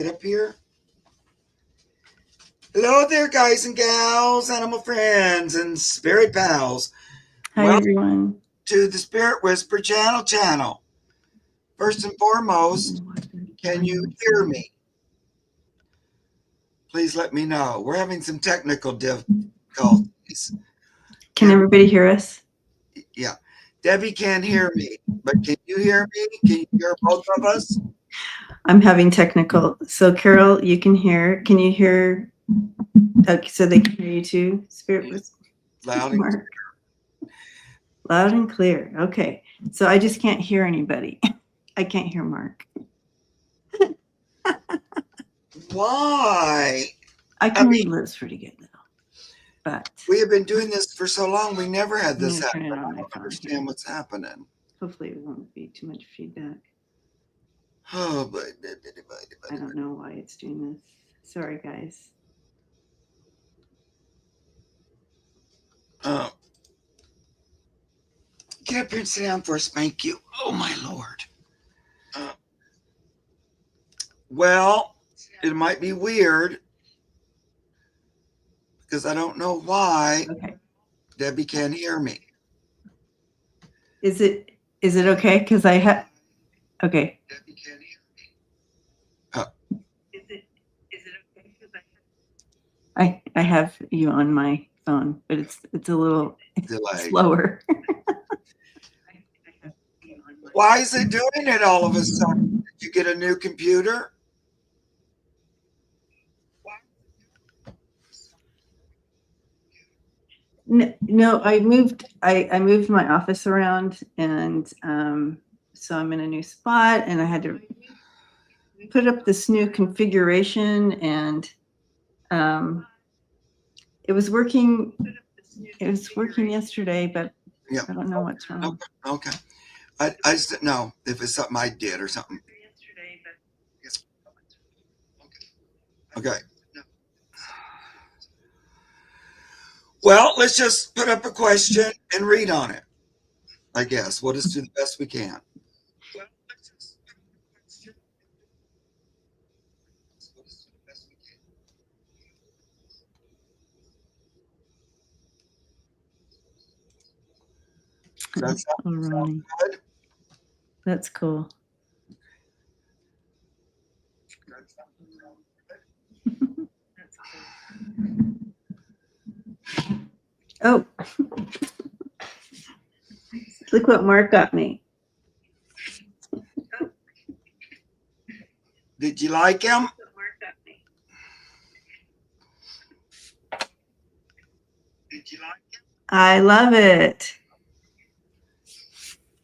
Get up here. Hello there, guys and gals, animal friends, and spirit pals. Hi, Welcome everyone. to the Spirit Whisper channel. First and foremost, can you hear me? Please let me know. We're having some technical difficulties. Can everybody hear us? Yeah. Debbie can't hear me, but can you hear me? Can you hear both of us? I'm having technical. So, Carol, you can hear. Can you hear? Okay, so they can hear you too. Spirit was Loud and Mark. Loud and clear. Okay. So I just can't hear anybody. I can't hear Mark. Why? I can read lips pretty good though. But We have been doing this for so long. We never had I'm this gonna turn happen. it I on my don't phone understand here. what's happening. Hopefully, it won't be too much feedback. Oh, but I don't know why it's doing this. Sorry, guys. Get up here and sit down for a spank you. Oh, my Lord. Well, it might be weird because I don't know why Debbie can't hear me. Is it okay? Because I have. Okay. Debbie can't hear me. Is it okay? I have you on my phone, but it's a little Delay. slower. Why is it doing it all of a sudden? Did you get a new computer? No, I moved. I moved my office around, and so I'm in a new spot, and I had to put up this new configuration, and it was working. It was working yesterday, but Yeah. I don't know what's wrong. Okay. I just didn't know if it's something I did or something. Okay. Well, let's just put up a question and read on it. I guess. We'll just do the best we can. Does that sound good? That's cool. Oh, look what Mark got me. Did you like him? I love it.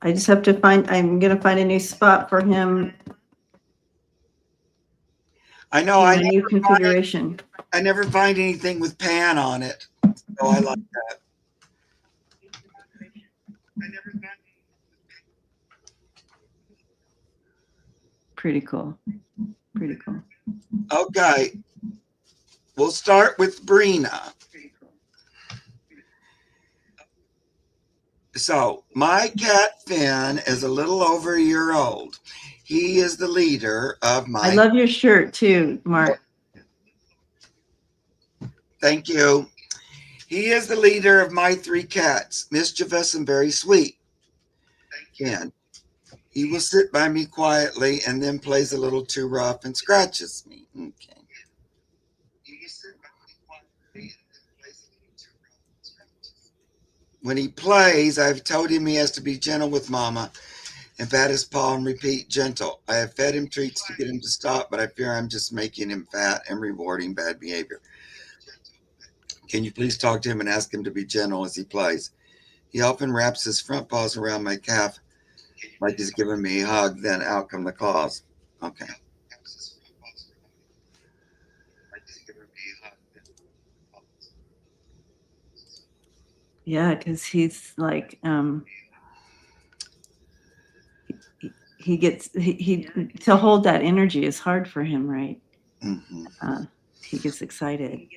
I just have to find. I'm gonna find a new spot for him. I know. In my new configuration. I never find anything with pan on it, so I like that. Pretty cool. Pretty cool. Okay. We'll start with Brina. So, my cat Finn is a little over a year old. He is the leader of my. I love your shirt too, Mark. Thank you. He is the leader of my three cats, mischievous and very sweet. Ken. He will sit by me quietly and then plays a little too rough and scratches me. Okay. When he plays, I've told him he has to be gentle with Mama and pat his paw and repeat gentle. I have fed him treats to get him to stop, but I fear I'm just making him fat and rewarding bad behavior. Can you please talk to him and ask him to be gentle as he plays? He often wraps his front paws around my calf like he's giving me a hug, then out come the claws. Okay. Yeah, because he's like he gets he to hold that energy is hard for him, right? Mm-hmm. He gets excited.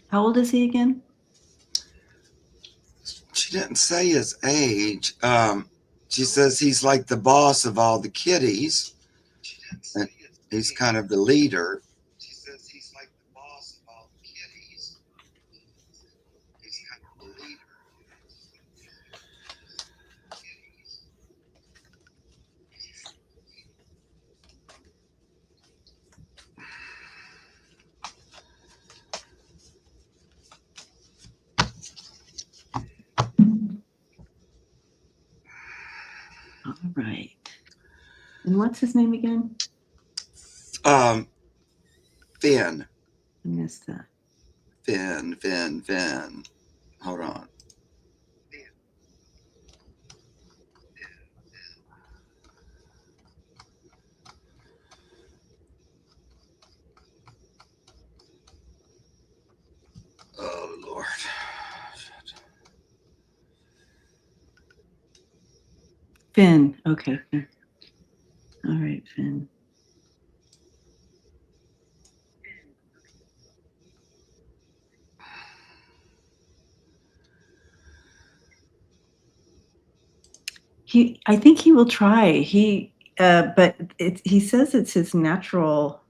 How old is he again? She didn't say his age. She says he's like the boss of all the kitties. And he's kind of the leader. She says he's like the boss of all the kitties. He's kind of the leader. All right. And what's his name again? Finn. I missed that. Finn. Hold on. Oh, Lord. Finn. Okay. All right, Finn. I think he will try. But he says it's his natural.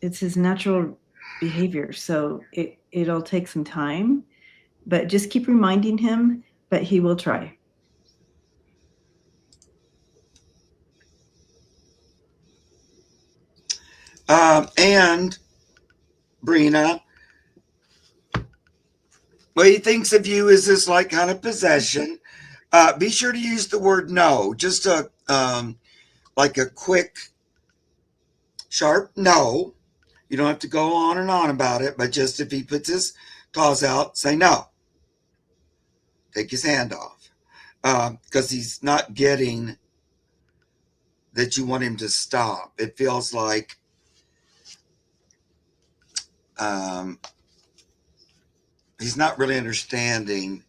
It's his natural behavior. So it'll take some time, but just keep reminding him. But he will try. And Brina, what he thinks of you is this like kind of possession. Be sure to use the word no. Just like a quick, sharp no. You don't have to go on and on about it, but just if he puts his claws out, say no. Take his hand off. Because he's not getting that you want him to stop. It feels like he's not really understanding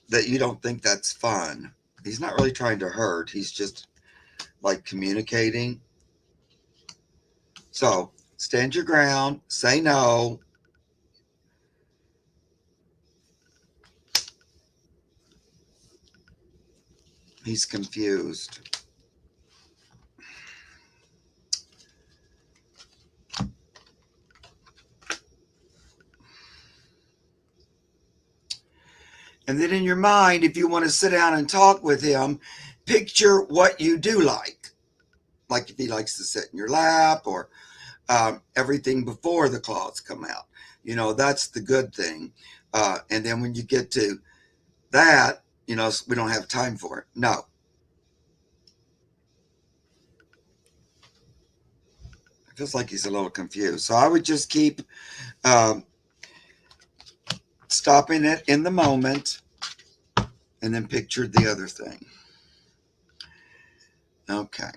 that you don't think that's fun. He's not really trying to hurt. He's just like communicating. So stand your ground, say no. He's confused. And then in your mind, if you want to sit down and talk with him, picture what you do like. Like if he likes to sit in your lap or everything before the claws come out. You know, that's the good thing. And then when you get to that, you know, we don't have time for it. No. It feels like he's a little confused. So I would just keep stopping it in the moment and then picture the other thing. Okay.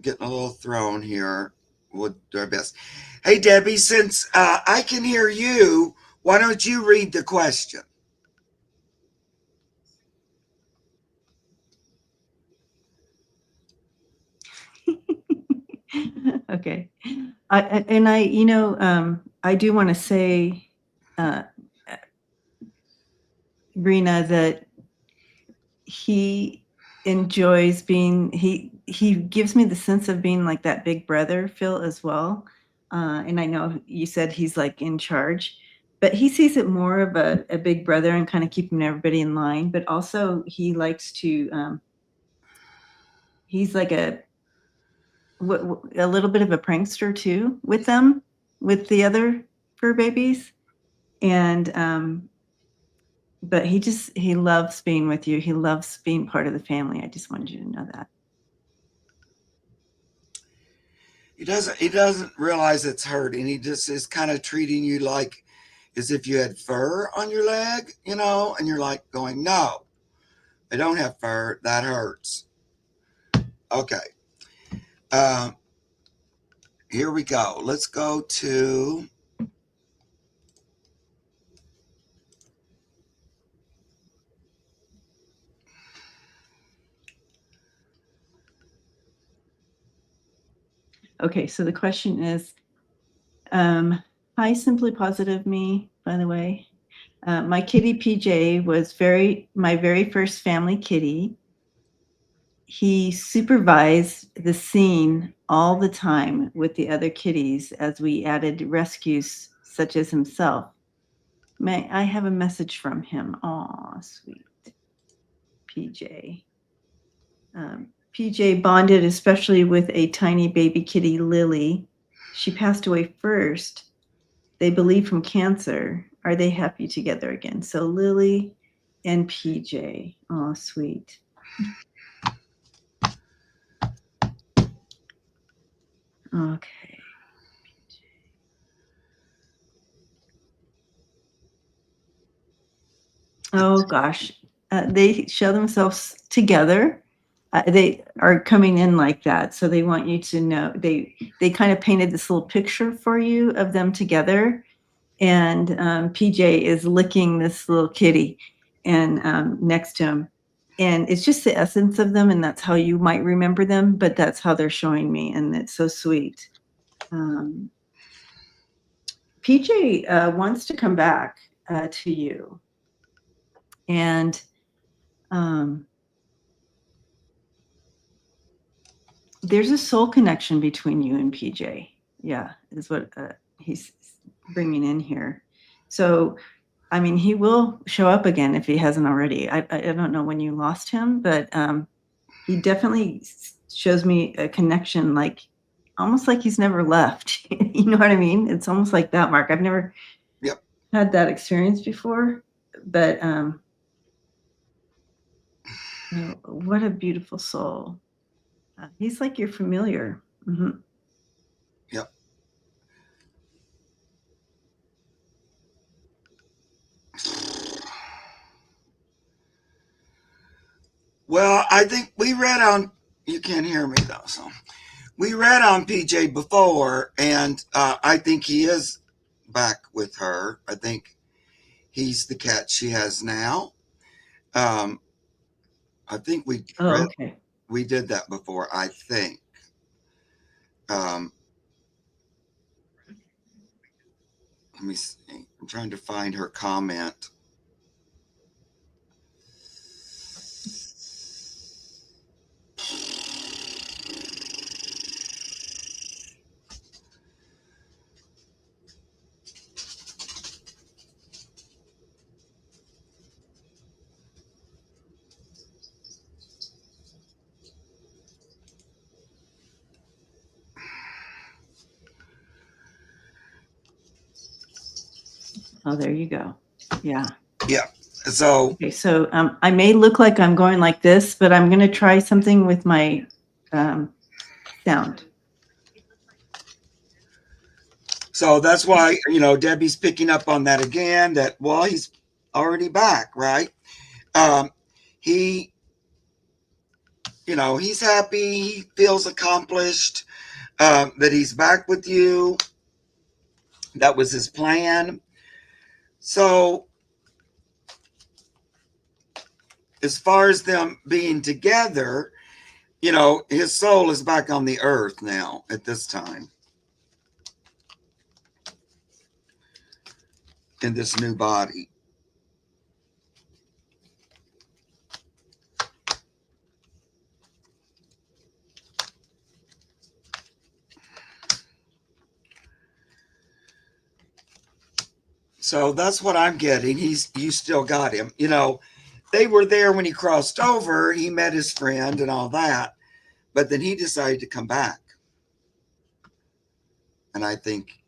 Getting a little thrown here. We'll do our best. Hey, Debbie, since I can hear you, why don't you read the question? Okay. I do want to say, Rena, that he enjoys being, he gives me the sense of being like that big brother, Phil, as well. And I know you said he's like in charge, but he sees it more of a big brother and kind of keeping everybody in line. But also he likes to, he's like a little bit of a prankster too with them, with the other fur babies. And but he loves being with you. He loves being part of the family. I just wanted you to know that. He doesn't realize it's hurting. He just is kind of treating you like as if you had fur on your leg, you know, and you're like going, no, I don't have fur. That hurts. Okay. Here we go. Let's go to Okay, so the question is, hi, Simply Positive Me. by the way. My kitty PJ was my very first family kitty. He supervised the scene all the time with the other kitties as we added rescues such as himself. May I have a message from him? Aw, sweet PJ. PJ bonded especially with a tiny baby kitty, Lily. She passed away first, they believe from cancer. Are they happy together again? So Lily and PJ. Oh, sweet. Okay. Oh gosh, they show themselves together. They are coming in like that, so they want you to know. They kind of painted this little picture for you of them together, and PJ is licking this little kitty, and next to him, and it's just the essence of them, and that's how you might remember them. But that's how they're showing me, and it's so sweet. PJ wants to come back to you. And there's a soul connection between you and PJ. Yeah, is what he's bringing in here. So, I mean, he will show up again if he hasn't already. I don't know when you lost him, but he definitely shows me a connection, like almost like he's never left. You know what I mean? It's almost like that, Mark. I've never had that experience before, but you know, what a beautiful soul. He's like your familiar. Mm-hmm. Yep. Well, I think we read on, you can't hear me though, so we read on PJ before, and I think he is back with her. I think he's the cat she has now. I think Okay. We did that before, I think. Let me see. I'm trying to find her comment. Oh, there you go. Yeah. Yeah. So, okay, so I may look like I'm going like this, but I'm going to try something with my sound. So that's why, you know, Debbie's picking up on that again, that, well, he's already back, right? He, you know, he's happy. He feels accomplished, that he's back with you. That was his plan. So, as far as them being together, you know, his soul is back on the earth now at this time in this new body. So that's what I'm getting. You still got him. You know, they were there when he crossed over. He met his friend and all that, but then he decided to come back. And I think,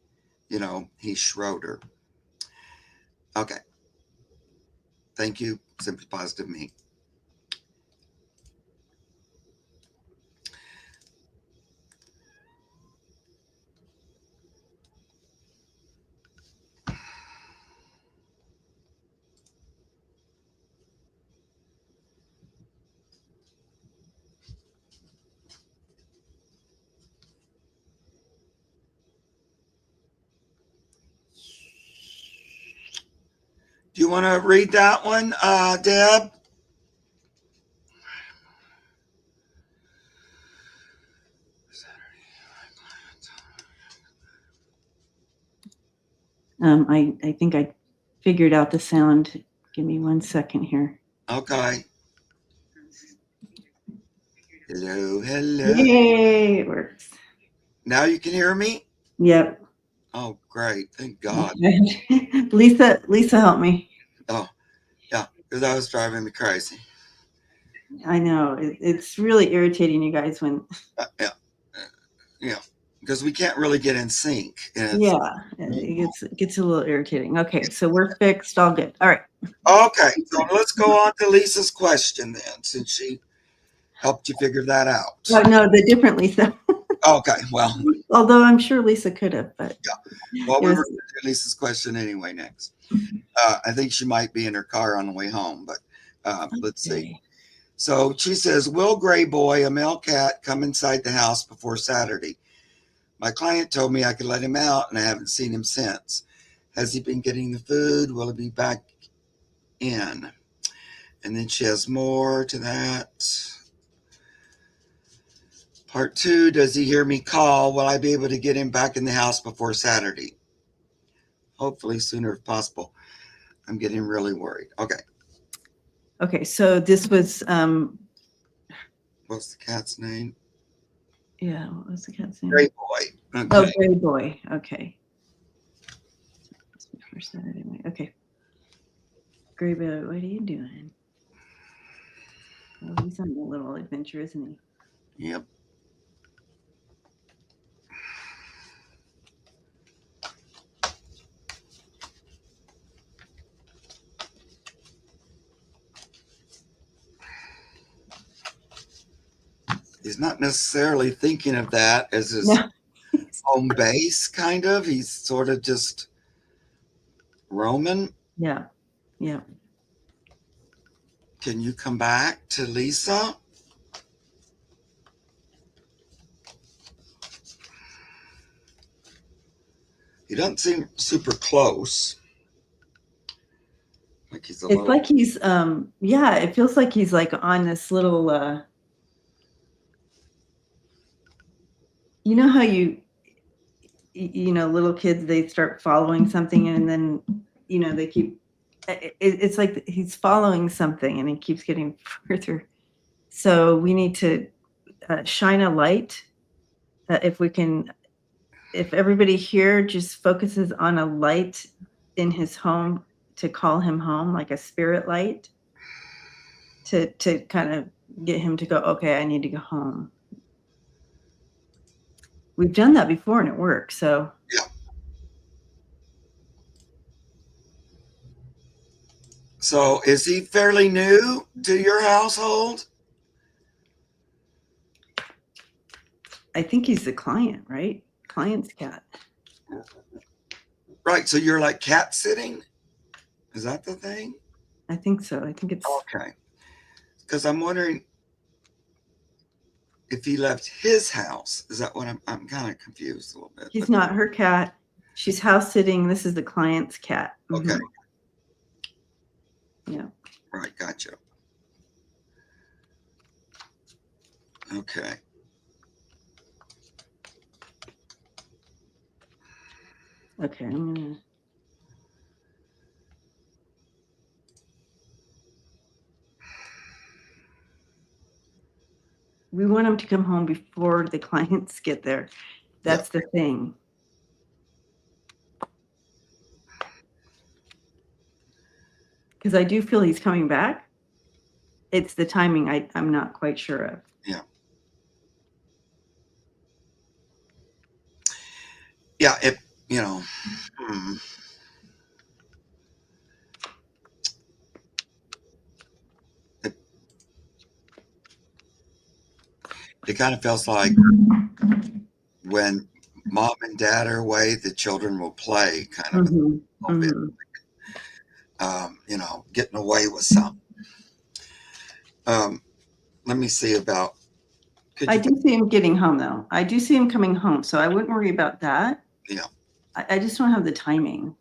you know, he's Schroeder. Okay. Thank you, Simply Positive Me. Do you want to read that one, Deb? I think I figured out the sound. Give me 1 second here. Okay. Hello, hello. Yay, it works. Now you can hear me? Yep. Oh, great. Thank God. Lisa helped me. Oh, yeah, because that was driving me crazy. I know. It's really irritating, you guys, when. Yeah, because we can't really get in sync. Yeah, it gets a little irritating. Okay, so we're fixed. All good. All right. Okay, so let's go on to Lisa's question then, since she helped you figure that out. Oh, no, the different Lisa. Okay, well, Although I'm sure Lisa could have, but well, it we was- were going to do Lisa's question anyway next. I think she might be in her car on the way home, but let's see. okay. So she says, will Gray Boy, a male cat, come inside the house before Saturday? My client told me I could let him out, and I haven't seen him since. Has he been getting the food? Will he be back in? And then she has more to that. Part 2, does he hear me call? Will I be able to get him back in the house before Saturday? Hopefully sooner if possible. I'm getting really worried. Okay. Okay, so this was What's the cat's name? yeah, what was the cat's name? Gray Boy. Okay. Oh, Gray Boy. Okay. Before Saturday night. Okay. Gray Boy, what are you doing? Oh, he's on a little adventure, isn't he? Yep. He's not necessarily thinking of that as his No. home base, kind of. He's sort of just roaming. Yeah. Yeah. Can you come back to Lisa? He doesn't seem super close. Like he's a It's little. like he's yeah, it feels like he's like on this little you know how you know, little kids, they start following something and then, you know, they keep, it's like he's following something and he keeps getting further. So we need to shine a light. If we can, if everybody here just focuses on a light in his home to call him home, like a spirit light, to kind of get him to go, okay, I need to go home. We've done that before and it works. So Yeah. So is he fairly new to your household? I think he's the client, right? Client's cat. Right. So you're like cat sitting? Is that the thing? I think so. I think it's Okay. Because I'm wondering if he left his house. Is that what I'm kind of confused a little bit. he's not her cat. She's house sitting. This is the client's cat. Okay. Yeah. Right. Gotcha. Okay. Okay. I'm gonna. We want him to come home before the clients get there. That's the thing. Because I do feel he's coming back. It's the timing I'm not quite sure of. Yeah. Yeah. It, you know, it kind of feels like when mom and dad are away, the children will play kind of a little bit, you know, getting away with something. Let me see about. I do see him getting home though. I do see him coming home, so I wouldn't worry about that. Yeah. I just don't have the timing.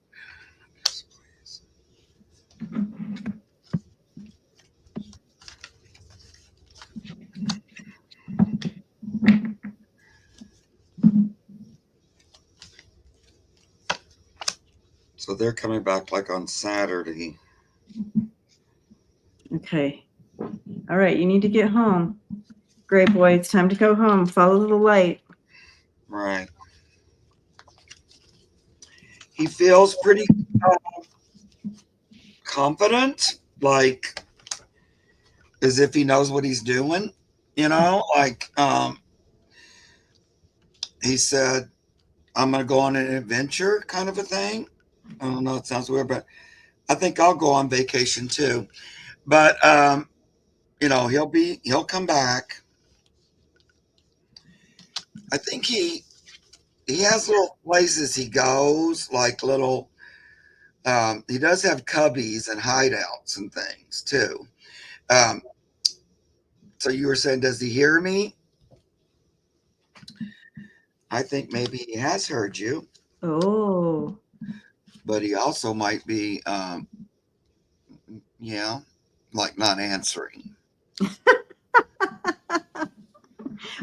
So they're coming back like on Saturday. Okay. All right. You need to get home. Gray boy, it's time to go home. Follow the light. Right. He feels pretty confident, like as if he knows what he's doing, like he said, I'm gonna go on an adventure kind of a thing. I don't know, it sounds weird, but I think I'll go on vacation too. But he'll come back. I think he has little places he goes, like little he does have cubbies and hideouts and things too. Um, so you were saying, does he hear me? I think maybe he has heard you, Oh, but he also might be, yeah, like not answering.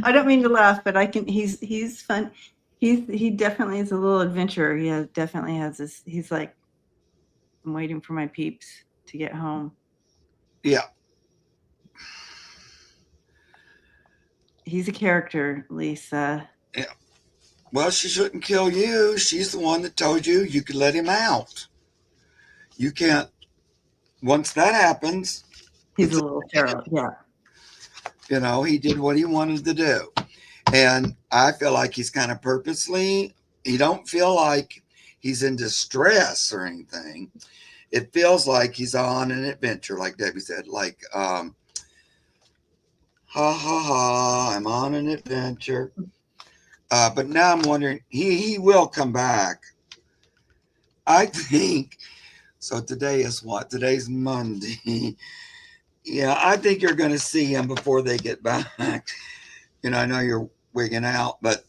I don't mean to laugh, but I can. He's fun. He definitely is a little adventurer. Definitely has this. He's like, I'm waiting for my peeps to get home. Yeah. He's a character, Lisa. Yeah. Well, she shouldn't kill you. She's the one that told you you could let him out. You can't. Once that happens, He's it's a little feral. Yeah. he did what he wanted to do, and I feel like he's kind of purposely. He don't feel like he's in distress or anything. It feels like he's on an adventure, like Debbie said, like ha ha ha, I'm on an adventure. But now I'm wondering, he will come back. I think so. Today is what? Today's Monday. Yeah, I think you're going to see him before they get back. I know you're wigging out, but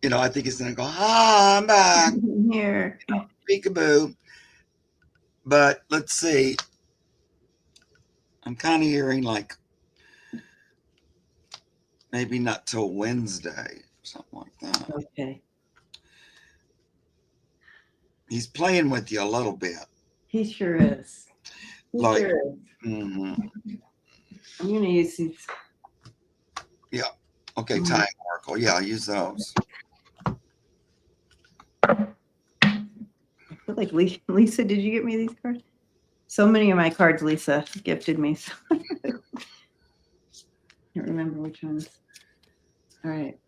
I think he's going to go, "Ah, I'm back, Here. peekaboo." But let's see. I'm kind of hearing like maybe not till Wednesday, something like that. Okay. He's playing with you a little bit, He sure is. He like, sure is. mhm. I'm gonna use these. Yeah. Okay, time oracle. Yeah, use those. I feel like Lisa, did you get me these cards? So many of my cards Lisa gifted me. So I can't remember which ones. All right.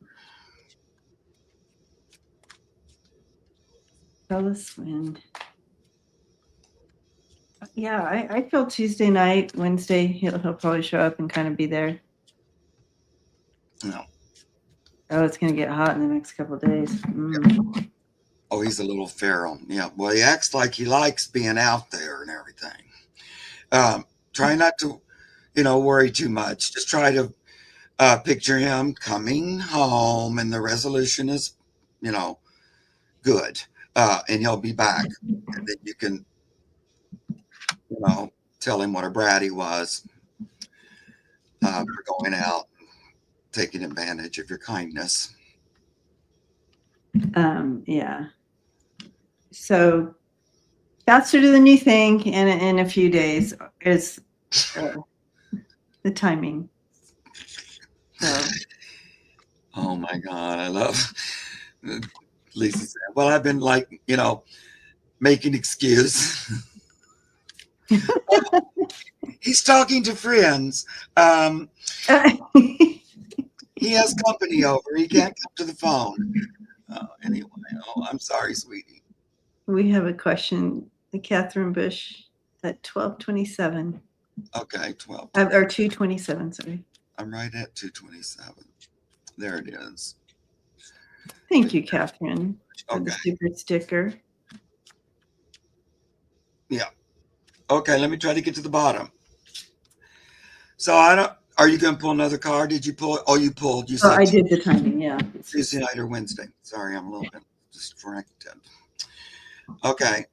Trellis wind. Yeah, I feel Tuesday night, Wednesday, he'll probably show up and kind of be there. No. Oh, it's gonna get hot in the next couple of days. Oh, he's a little feral. Yeah. Well, he acts like he likes being out there and everything. Try not to, worry too much. Just try to picture him coming home, and the resolution is, good, and he'll be back, and then you can, tell him what a brat he was for going out, taking advantage of your kindness. Yeah. So that's to do the new thing in a few days is the timing. So. Oh my God, I love Lisa said, well, I've been like, making excuse. He's talking to friends. He has company over. He can't come to the phone. Anyway, I'm sorry, sweetie. We have a question. Catherine Bush at 12:27. Okay, 12. Or 2:27, sorry. I'm right at 2:27. There it is. Thank you, Catherine, for the Okay. super sticker. Yeah. Okay, let me try to get to the bottom. So are you going to pull another card? Did you pull it? Oh, you pulled. You said I did the timing, yeah. Tuesday night or Wednesday. Sorry, I'm a little bit distracted. Okay.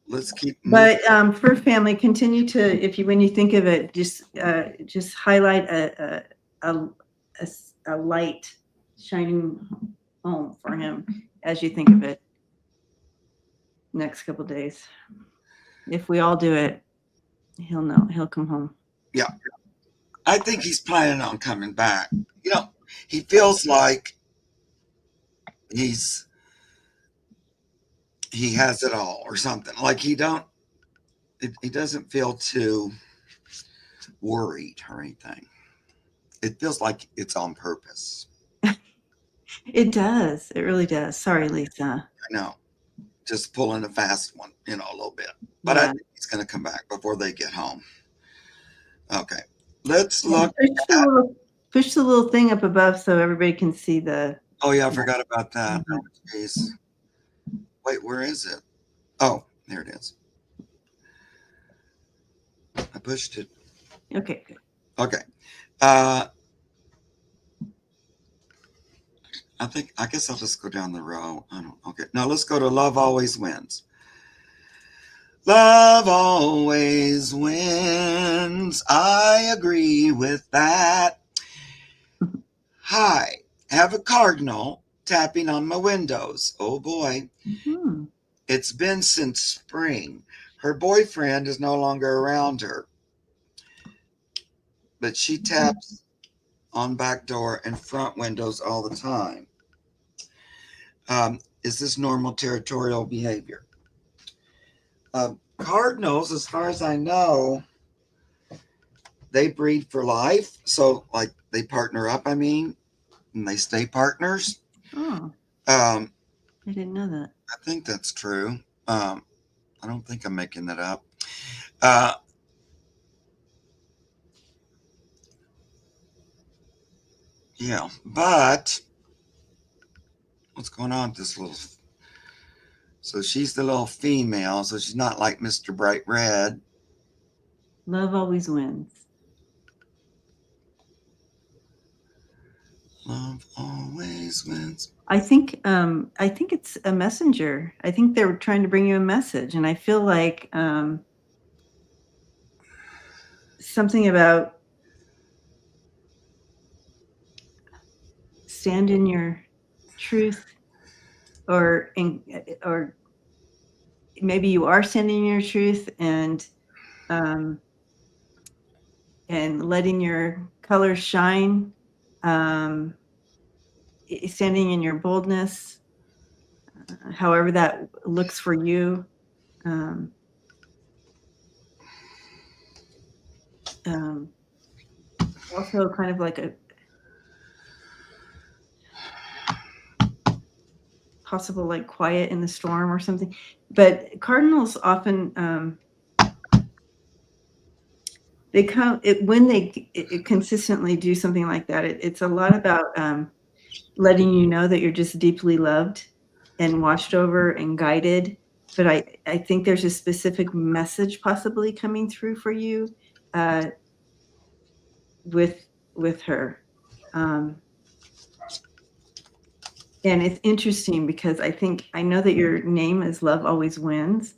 Let's keep moving. But for family, continue to, when you think of it, just highlight a light shining home for him as you think of it. next couple days. If we all do it, he'll know. He'll come home. Yeah. I think he's planning on coming back. You know, he feels like he has it all or something. Like he doesn't feel too worried or anything. It feels like it's on purpose. It does. It really does. Sorry, Lisa. I know. Just pulling a fast one, a little bit. But I Yeah. think he's going to come back before they get home. Okay. Let's Yeah, look. push the little thing up above so everybody can see the. Oh, yeah, I forgot about that. Mhm. Oh, geez. Wait, where is it? Oh, there it is. I pushed it. Okay. Good. Okay. I guess I'll just go down the row. Okay. Now let's go to Love Always Wins. Love always wins. I agree with that. Hi, have a cardinal tapping on my windows. Oh boy. Hmm. It's been since spring. Her boyfriend is no longer around her, but she taps on back door and front windows all the time. Is this normal territorial behavior? Cardinals, as far as I know, they breed for life. So, like, they partner up, and they stay partners. Oh, I I didn't know that. think that's true. I don't think I'm making that up. Uh, yeah, but what's going on with this little? So she's the little female, so she's not like Mr. Bright Red. Love always wins. Love always wins. I think it's a messenger. I think they're trying to bring you a message, and I feel like something about stand in your truth, or maybe you are standing in your truth and letting your colors shine, standing in your boldness, however that looks for you. Also kind of like a possible like quiet in the storm or something. But cardinals often they come when they consistently do something like that. It's a lot about letting you know that you're just deeply loved and watched over and guided. But I think there's a specific message possibly coming through for you with her. And it's interesting because I know that your name is Love Always Wins,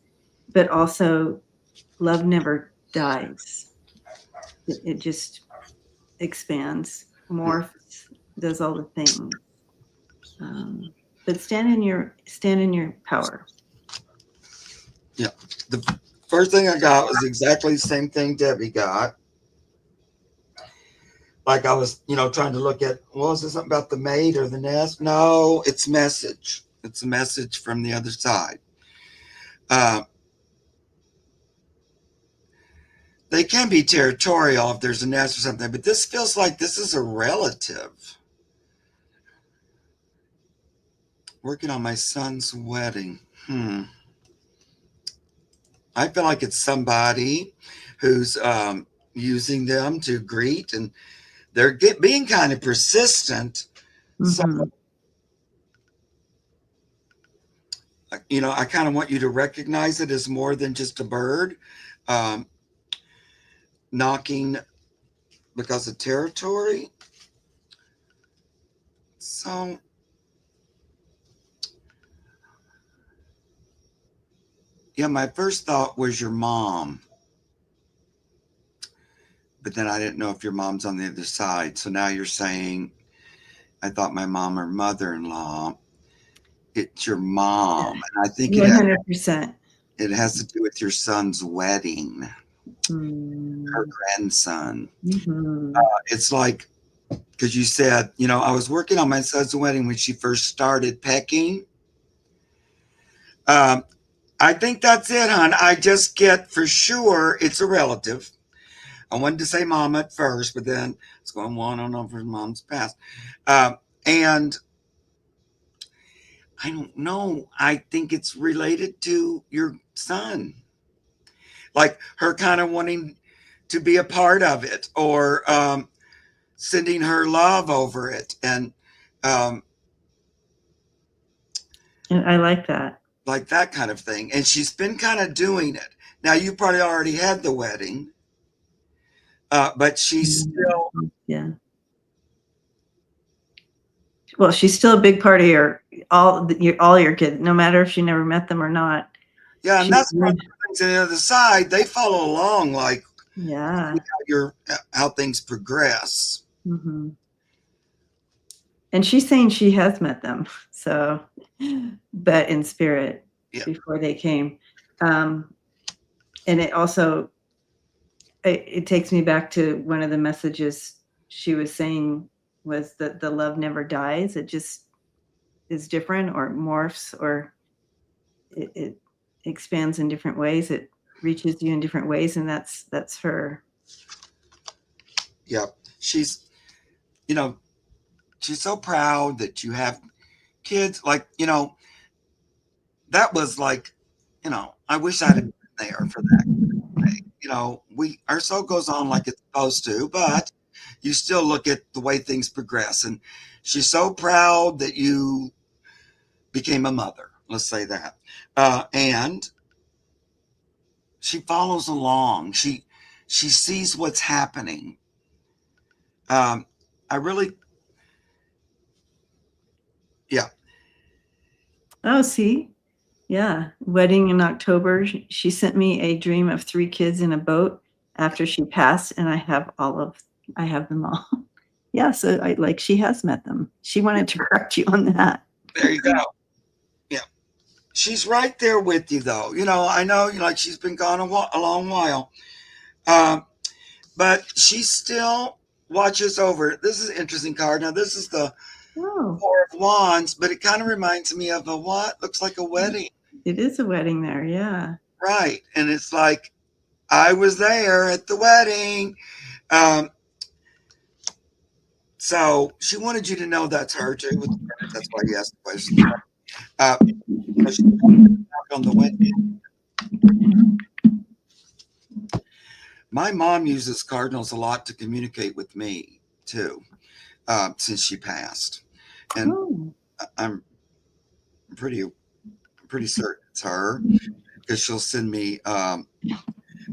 but also love never dies. It just expands, morphs, does all the things. But stand in your power. Yeah. The first thing I got was exactly the same thing Debbie got. Like I was, trying to look at, was it something about the mate or the nest? No, it's message. It's a message from the other side. They can be territorial if there's a nest or something, but this feels like this is a relative. Working on my son's wedding. I feel like it's somebody who's using them to greet, and they're being kind of persistent. Mm-hmm. So, I kind of want you to recognize it as more than just a bird knocking because of territory. So, yeah, my first thought was your mom. But then I didn't know if your mom's on the other side. So now you're saying, I thought my mom or mother-in-law. it's your mom. And I think 100%. it has to do with your son's wedding, her Mm-hmm. grandson. Mm-hmm. It's like, because you said, I was working on my son's wedding when she first started pecking. I think that's it, hon. I just get for sure it's a relative. I wanted to say mom at first, but then it's going, well, I don't know if his mom's passed. And I don't know. I think it's related to your son. Like her kind of wanting to be a part of it, or sending her love over it. And And I like that. like that kind of thing. And she's been kind of doing it. Now, you probably already had the wedding, but she's still, Yeah. Well, she's still a big part of all your kids, no matter if she never met them or not. yeah. And She, that's one of the things on the other side. They follow along, like yeah. how things progress. Mm-hmm. And she's saying she has met them, so, but in spirit, Yeah. before they came. And it also, it takes me back to one of the messages she was saying was that the love never dies. It just is different or morphs, or it expands in different ways. It reaches you in different ways. And that's her. Yeah. She's, she's so proud that you have kids. Like, that was like, I wish I'd have been there for that. Our soul goes on like it's supposed to, but you still look at the way things progress. And she's so proud that you became a mother. Let's say that. And she follows along. She sees what's happening. I really, yeah. Oh, see? Yeah. Wedding in October. She sent me a dream of 3 kids in a boat after she passed, and I have them all. Yeah. So she has met them. She wanted to correct you on that. There you go. Yeah. She's right there with you, though. I know, like she's been gone a long while. But she still watches over. This is an interesting card. Now, this is the Four of Wands, but it kind of reminds me of a what? Looks like a wedding. It is a wedding there, yeah. Right. And it's like, I was there at the wedding. So she wanted you to know that's her too. That's why you asked the question. On the wedding. My mom uses cardinals a lot to communicate with me too, since she passed. And I'm pretty certain it's her, because she'll send me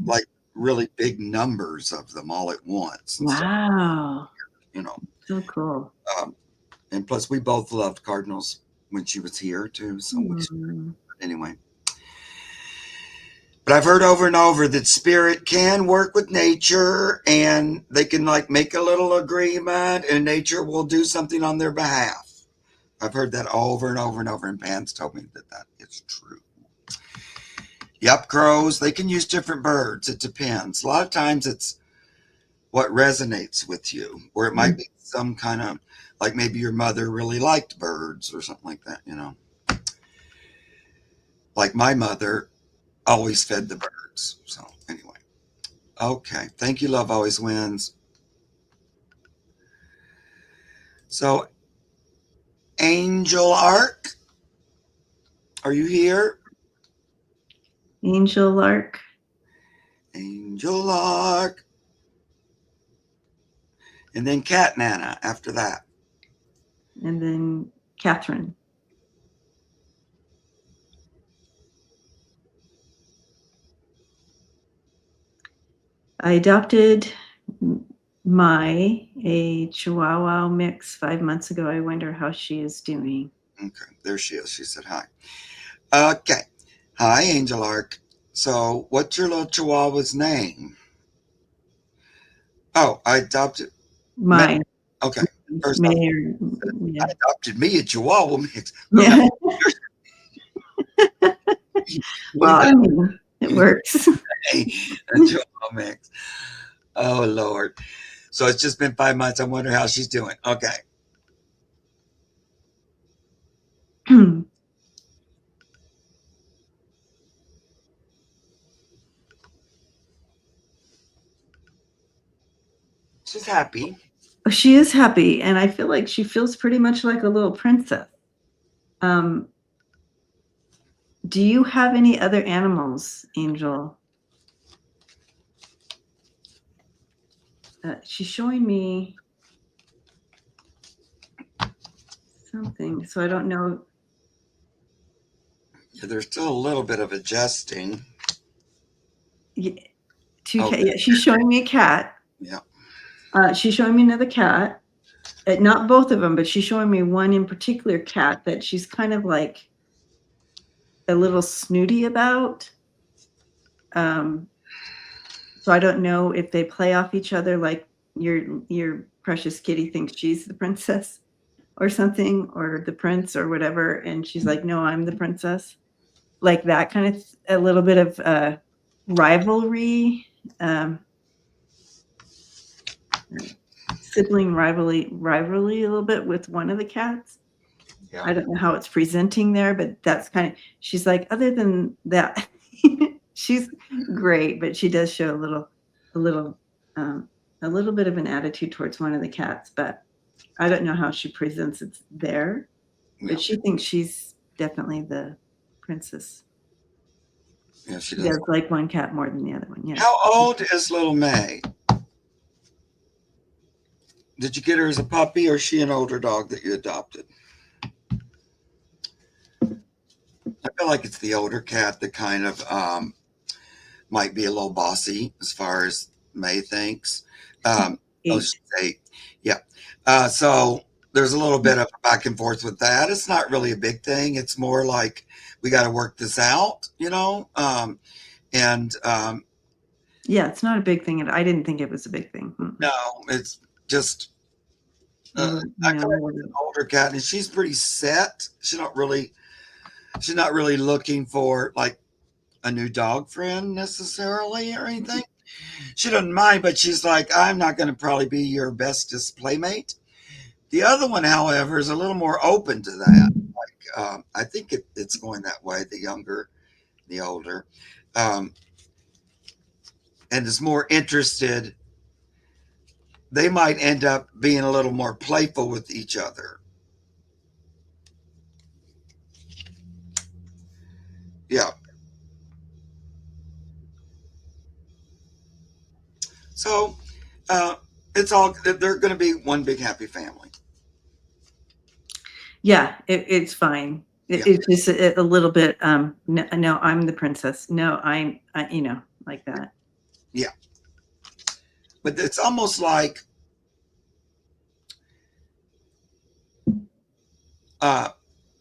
like really big numbers of them all at once. Wow. So, so cool. And plus, we both loved cardinals when she was here too. So anyway. But I've heard over and over that spirit can work with nature, and they can like make a little agreement and nature will do something on their behalf. I've heard that over and over and over, and Pam's told me that is true. Yep, crows, they can use different birds. It depends. A lot of times it's what resonates with you, or it might be some kind of, like maybe your mother really liked birds or something like that, Like my mother always fed the birds. So anyway. Okay. Thank you. Love always wins. So Angel Arc, are you here? Angel Arc. Angel Arc. And then Cat Nana after that. And then Catherine. I adopted a Chihuahua mix 5 months ago. I wonder how she is doing. Okay, there she is. She said hi. Okay. Hi, Angel Arc. So what's your little Chihuahua's name? Oh, I adopted. Mine. Okay. First, I adopted me a Chihuahua mix. Yeah. Well, I mean, it works. That's your mix. Oh Lord. So it's just been 5 months. I wonder how she's doing. Okay. She's happy. She is happy, and I feel like she feels pretty much like a little princess. Do you have any other animals, Angel? She's showing me something, so I don't know. Yeah, there's still a little bit of adjusting. Yeah, Okay. yeah, she's showing me a cat. Yeah. She's showing me another cat. Not both of them, but she's showing me one in particular cat that she's kind of like a little snooty about. So I don't know if they play off each other, like your precious kitty thinks she's the princess or something, or the prince or whatever, and she's like, no, I'm the princess. Like that kind of a little bit of rivalry, sibling rivalry a little bit with one of the cats. Yeah. I don't know how it's presenting there, but that's kind of, she's like, other than that, she's great, but she does show a little bit of an attitude towards one of the cats, but I don't know how she presents it there, but she thinks she's definitely the princess. Yeah, she does like one cat more than the other one. Yeah. How old is little May? Did you get her as a puppy, or is she an older dog that you adopted? I feel like it's the older cat that kind of might be a little bossy as far as May thinks. She's 8. Yeah. So there's a little bit of back and forth with that. It's not really a big thing. It's more like we got to work this out, you know? Yeah, it's not a big thing. And I didn't think it was a big thing. No, it's just I got an older cat, and she's pretty set. She's not really looking for like a new dog friend necessarily or anything. She doesn't mind, but she's like, I'm not going to probably be your bestest playmate. The other one, however, is a little more open to that. Like, I think it's going that way. The younger, the older, and is more interested. They might end up being a little more playful with each other. Yeah. So it's all, they're going to be one big happy family. Yeah, it's fine. It's just a little bit. No, I'm the princess. No, I like that. Yeah. But it's almost like,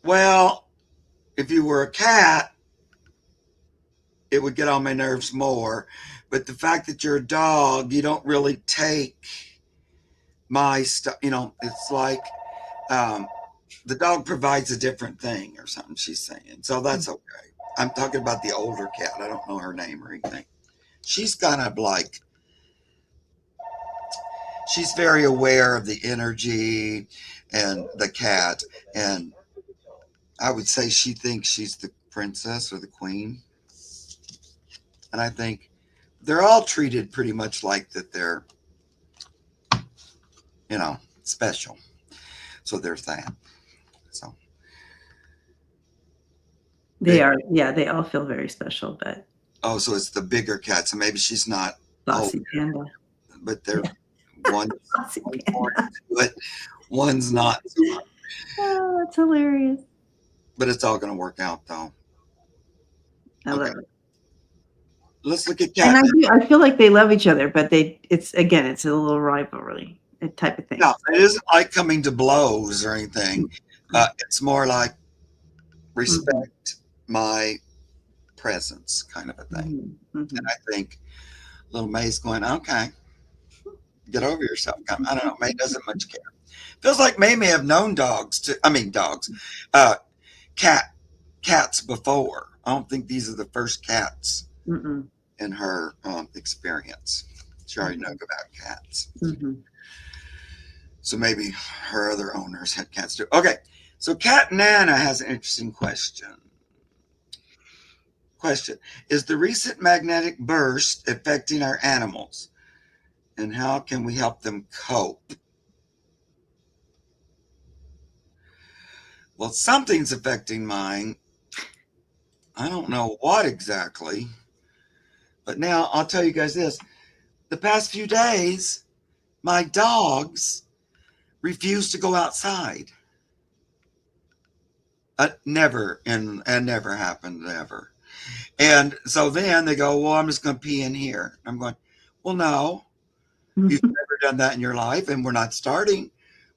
well, if you were a cat, it would get on my nerves more. But the fact that you're a dog, you don't really take my stuff. You know, it's like the dog provides a different thing or something, she's saying. So that's okay. I'm talking about the older cat. I don't know her name or anything. She's kind of like, she's very aware of the energy and the cat. And I would say she thinks she's the princess or the queen. And I think they're all treated pretty much like that they're, you know, special. So there's that. So they are, yeah, they all feel very special, but so it's the bigger cat. So maybe she's not bossy panda, but they're one's more into it, one's not. Oh, that's hilarious. But it's all going to work out, though. I love it. Let's look at cat. And I feel like they love each other, but it's a little rivalry type of thing. No, it isn't like coming to blows or anything. It's more like respect my presence kind of a thing. And I think little May's going, okay, get over yourself. I don't know. May doesn't much care. Feels like May have known dogs, cats before. I don't think these are the first cats Mm-mm. in her experience. She already knows about cats. Mm-hmm. So maybe her other owners had cats too. Okay, so Cat Nana has an interesting question. Is the recent magnetic burst affecting our animals? And how can we help them cope? Well, something's affecting mine. I don't know what exactly. But now I'll tell you guys this. The past few days, my dogs refuse to go outside. Never, and never happened ever. And so then they go, well, I'm just going to pee in here. I'm going, well, no, you've never done that in your life, and we're not starting.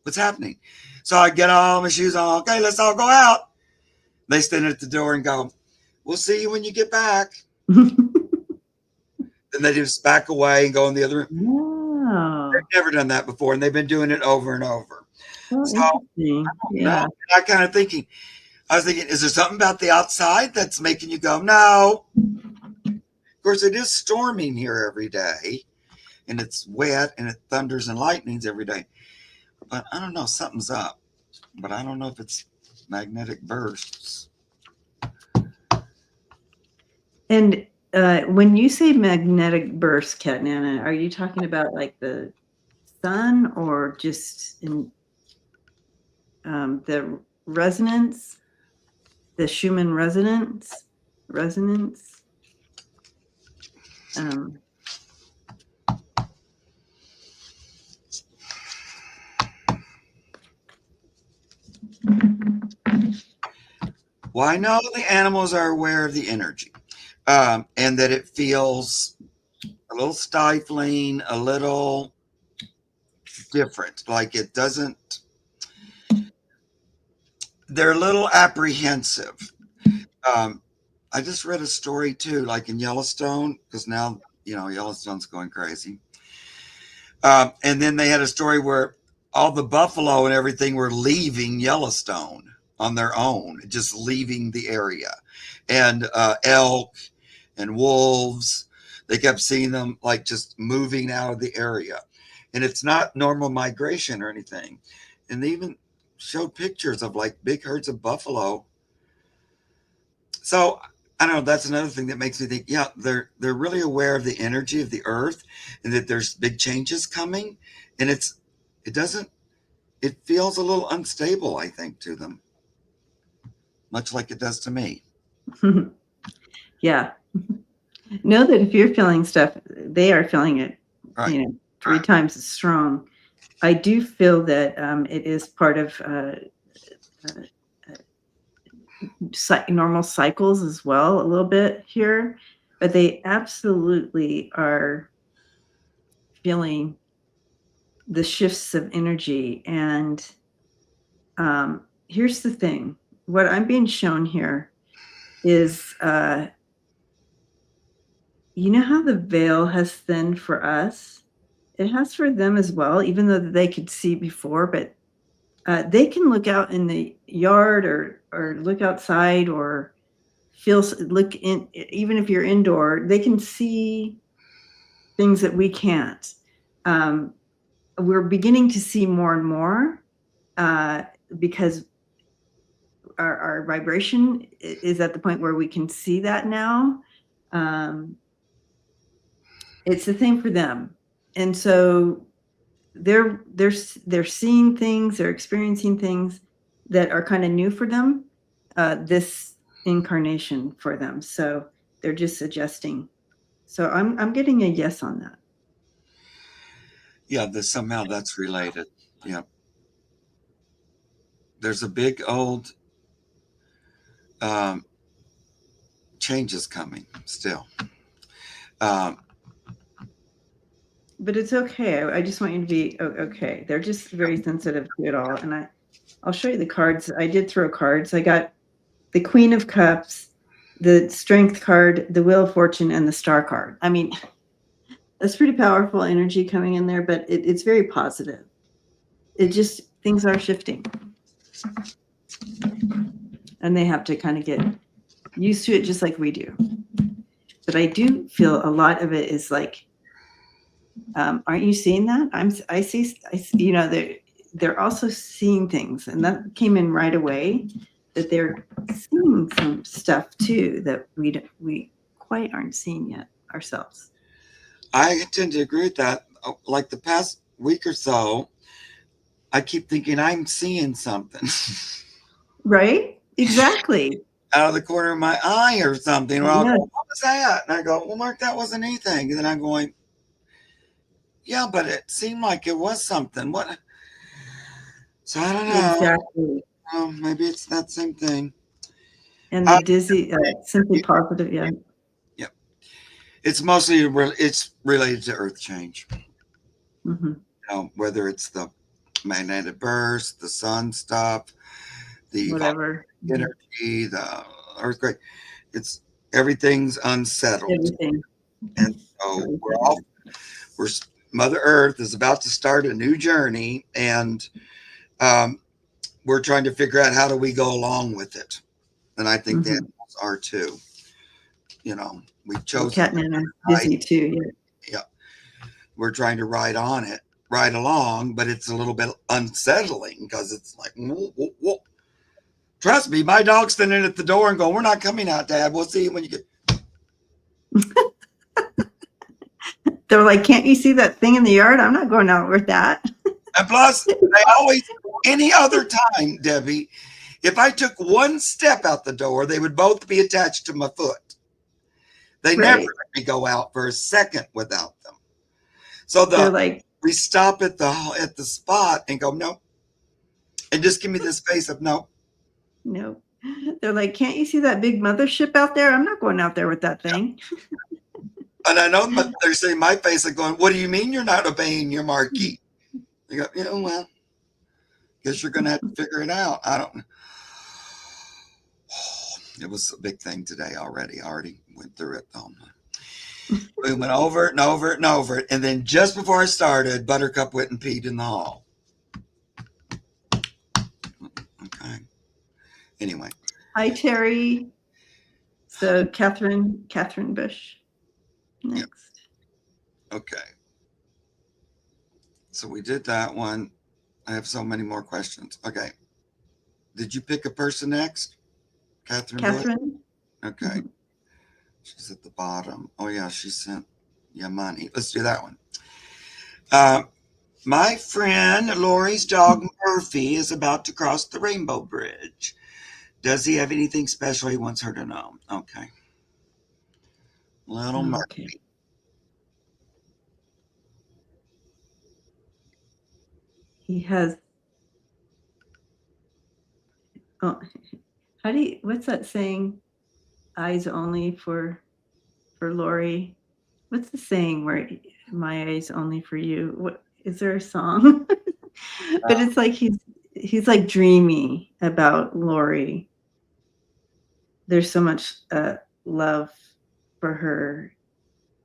What's happening? So I get all my shoes on. Okay, let's all go out. They stand at the door and go, we'll see you when you get back. Then they just back away and go in the other room. Wow. They've never done that before, and they've been doing it over and over. Oh, So interesting. Yeah. I kind of thinking, I was thinking, is there something about the outside that's making you go, no? Of course, it is storming here every day, and it's wet, and it thunders and lightnings every day. But I don't know, something's up. But I don't know if it's magnetic bursts. And when you say magnetic burst, Cat Nana, are you talking about like the sun or just in the resonance, the Schumann resonance? Well, I know the animals are aware of the energy, and that it feels a little stifling, a little different. Like it doesn't, they're a little apprehensive. I just read a story too, like in Yellowstone, because now, Yellowstone's going crazy. And then they had a story where all the buffalo and everything were leaving Yellowstone on their own, just leaving the area. And elk and wolves, they kept seeing them like just moving out of the area. And it's not normal migration or anything. And they even showed pictures of like big herds of buffalo. So I don't know. That's another thing that makes me think, yeah, they're really aware of the energy of the earth and that there's big changes coming. And it feels a little unstable, I think, to them, much like it does to me. Yeah. Know that if you're feeling stuff, they are feeling it, Right. 3 times as strong. I do feel that it is part of normal cycles as well, a little bit here, but they absolutely are feeling the shifts of energy. And here's the thing, what I'm being shown here is, you know how the veil has thinned for us? It has for them as well, even though they could see before, but they can look out in the yard or look outside or look in, even if you're indoor, they can see things that we can't. We're beginning to see more and more because our vibration is at the point where we can see that now. It's the same for them. And so they're seeing things, they're experiencing things that are kind of new for them, this incarnation for them. So they're just adjusting. So I'm getting a yes on that. Yeah, somehow that's related. Yeah. There's a big old changes coming still. But it's okay. I just want you to be okay. They're just very sensitive to it all. And I'll show you the cards. I did throw cards. I got the Queen of Cups, the Strength card, the Wheel of Fortune, and the Star card. I mean, that's pretty powerful energy coming in there, but it's very positive. It just, things are shifting. And they have to kind of get used to it just like we do. But I do feel a lot of it is like, aren't you seeing that? I see, you know, they're also seeing things, and that came in right away, that they're seeing some stuff too that we quite aren't seeing yet ourselves. I tend to agree with that. Like the past week or so, I keep thinking I'm seeing something Right? Exactly. out of the corner of my eye or something. Or I'll go, Yeah, what was that? And I go, well, Mark, that wasn't anything. And then I'm going, yeah, but it seemed like it was something. What? So I don't know. exactly. Maybe it's that same thing. And the Uh, dizzy, simply positive. Yeah. yeah, it's mostly it's related to Earth change. Hmm. Whether it's the magnetic burst, the sun stuff, the Whatever. energy, the earthquake. It's everything's unsettled, Everything. and so Everything. we're Mother Earth is about to start a new journey, and um, we're trying to figure out how do we go along with it. And I think the Hmm. animals are too. We've Well, chosen Cat and Anna right. dizzy too. Yeah. Yeah, we're trying to ride along, but it's a little bit unsettling because it's like, whoa, whoa, whoa. Trust me, my dog's standing at the door and going, "We're not coming out, Dad. We'll see you when you get." They're like, can't you see that thing in the yard? I'm not going out with that. And plus, they always, any other time, Debbie, if I took one step out the door, they would both be attached to my foot. They never Right. let me go out for a second without them. So They're like, we stop at the spot and go, no, and just give me this face of no. no. They're like, can't you see that big mothership out there? I'm not going out there with that thing. And I know they're seeing my face and going, what do you mean you're not obeying your marquee? They go, yeah, well, guess you're going to have to figure it out. I don't. It was a big thing today already. I already went through it. We went over it and over it and over it. And then just before I started, Buttercup went and peed in the hall. Okay. Anyway. Hi, Terry. So Catherine Bush next. Okay. So we did that one. I have so many more questions. Okay. Did you pick a person next? Catherine Bush? Okay. Mm-hmm. She's at the bottom. Oh, yeah. She sent money. Let's do that one. My friend Lori's dog Murphy is about to cross the Rainbow Bridge. Does he have anything special he wants her to know? Okay. Little Murphy. Okay. He has. Oh, what's that saying? Eyes only for Lori. What's the saying where my eyes only for you? What is there a song? But it's like he's like dreamy about Lori. There's so much love for her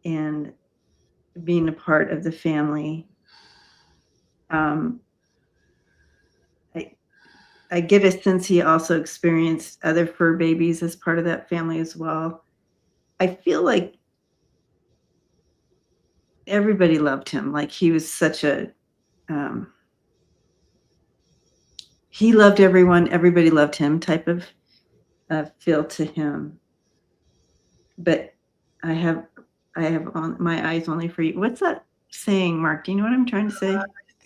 and being a part of the family. I get a sense he also experienced other fur babies as part of that family as well. I feel like everybody loved him. Like he was such a he loved everyone, everybody loved him type of feel to him. But I have on my eyes only for you. What's that saying, Mark? Do you know what I'm trying to say?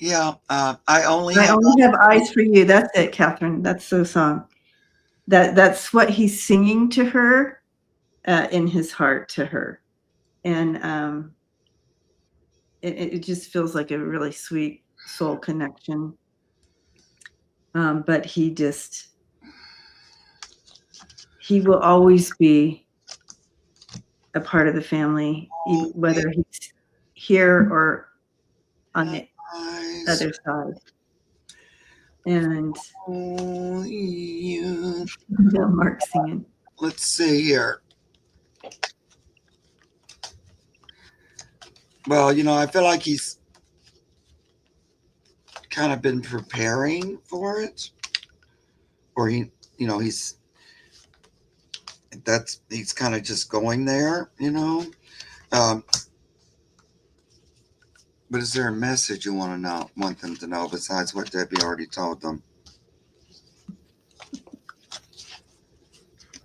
Yeah, I only have eyes for you. That's it, Catherine. That's the song. That's what he's singing to her in his heart to her, and it just feels like a really sweet soul connection. But he will always be a part of the family, whether he's here or on the other side. And Mark singing. Let's see here. Well, I feel like he's kind of been preparing for it, or he's he's kind of just going there, you know. Um, but is there a message you want them to know besides what Debbie already told them?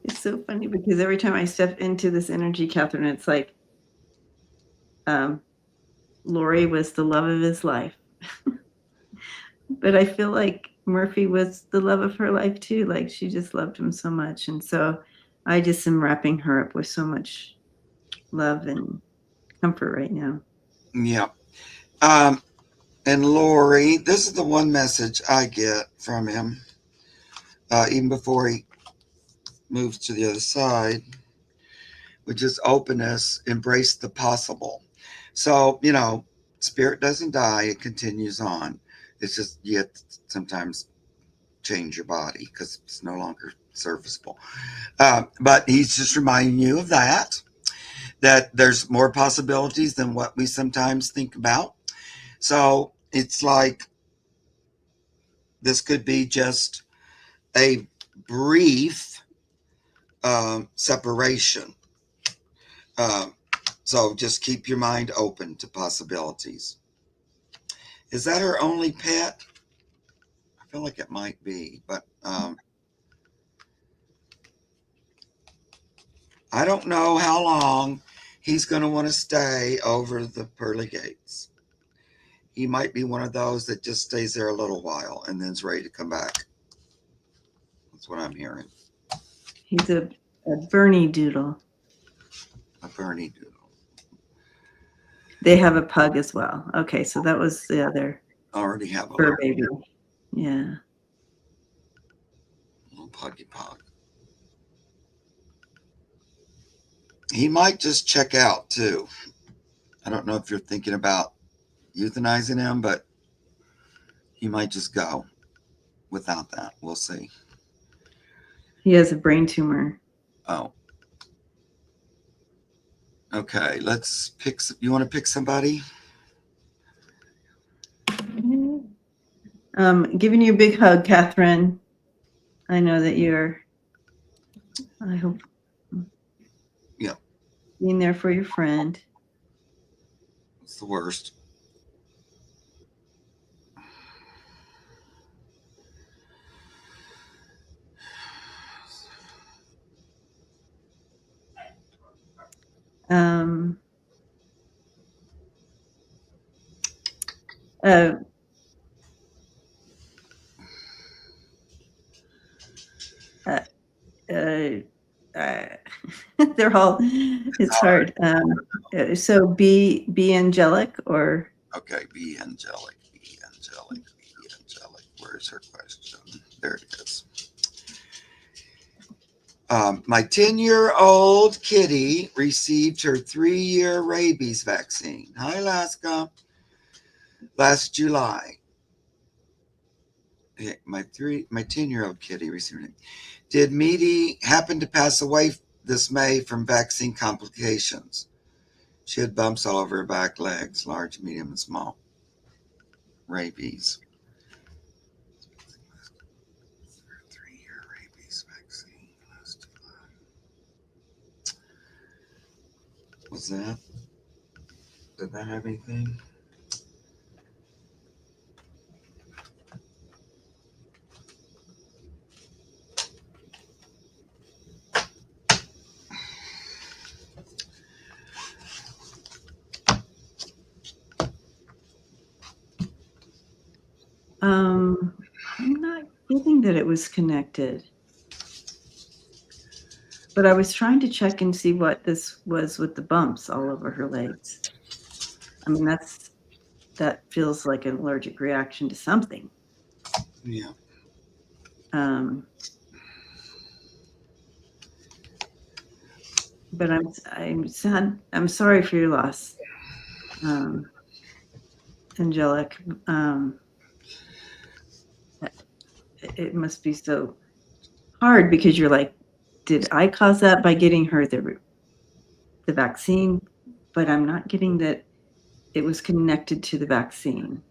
It's so funny because every time I step into this energy, Catherine, it's like Lori was the love of his life. But I feel like Murphy was the love of her life too. Like she just loved him so much. And so I just am wrapping her up with so much love and comfort right now. Yeah. And Lori, this is the one message I get from him, even before he moves to the other side, which is openness, embrace the possible. So, you know, spirit doesn't die, it continues on. It's just you have to sometimes change your body because it's no longer serviceable. But he's just reminding you of that there's more possibilities than what we sometimes think about. So it's like this could be just a brief separation. Um, so just keep your mind open to possibilities. Is that her only pet? I feel like it might be, but I don't know how long he's going to want to stay over the pearly gates. He might be one of those that just stays there a little while and then's ready to come back. That's what I'm hearing. He's a Bernie doodle. A Bernie doodle. They have a pug as well. Okay, so that was the other Already have a fur baby. Yeah. little puggy pug. He might just check out too. I don't know if you're thinking about euthanizing him, but he might just go without that. We'll see. He has a brain tumor. Oh. Okay, let's pick. You want to pick somebody? Giving you a big hug, Catherine. I know that I hope. Yeah. Being there for your friend. It's the worst. They're all, it's hard. So be angelic or? Okay, be angelic, be angelic, be angelic. Where's her question? There it is. My 10-year-old kitty received her 3-year rabies vaccine. Hi, Alaska. Last July. Yeah, my 10-year-old kitty received it. Did Meaty happen to pass away this May from vaccine complications? She had bumps all over her back legs, large, medium, and small. Rabies. 3-year rabies vaccine last July. Was that? Did that have anything? I'm not getting that it was connected. But I was trying to check and see what this was with the bumps all over her legs. I mean, that feels like an allergic reaction to something. Yeah. But I'm sad. I'm sorry for your loss, Angelic. It must be so hard because you're like, did I cause that by getting her the vaccine? But I'm not getting that it was connected to the vaccine.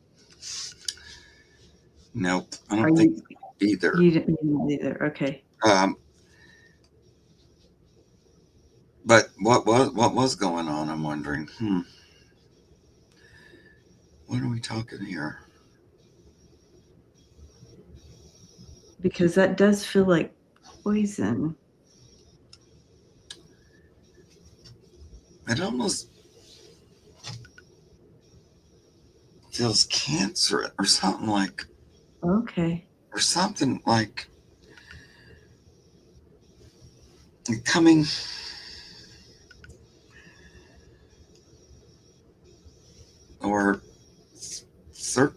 Nope. I don't think either. You didn't either. Okay. But what was going on? I'm wondering. What are we talking here? Because that does feel like poison. It almost feels cancerous or something like, Okay. or something like coming. Or cir-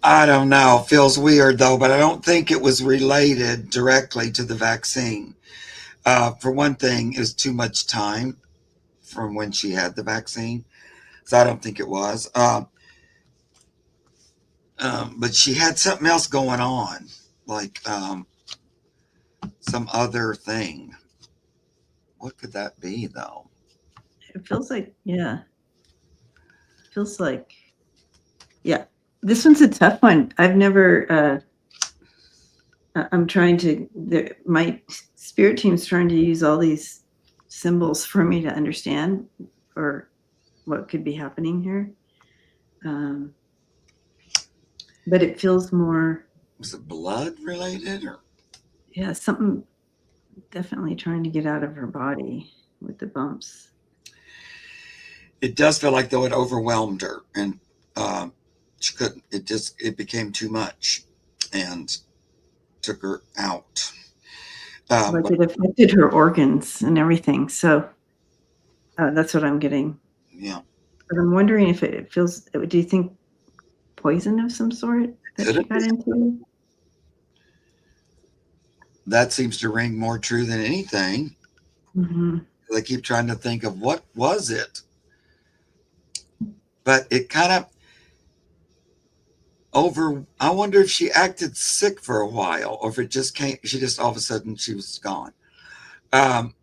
I don't know. Feels weird though, but I don't think it was related directly to the vaccine. For one thing, it was too much time from when she had the vaccine, so I don't think it was. But she had something else going on, like some other thing. What could that be, though? It feels like, yeah, feels like, yeah. This one's a tough one. I've never, I'm trying to, my spirit team's trying to use all these symbols for me to understand or what could be happening here. But it feels more, Was it blood related, or yeah, something definitely trying to get out of her body with the bumps. it does feel like though it overwhelmed her, and she couldn't. It became too much, and took her out. Like But it affected her organs and everything. So that's what I'm getting. yeah, But I'm wondering if it feels, do you think poison of some sort that could she it be? got into? That seems to ring more true than anything. Hmm. I keep trying to think of what was it, but it kind of over. I wonder if she acted sick for a while, or if it just came. She just all of a sudden she was gone. Um,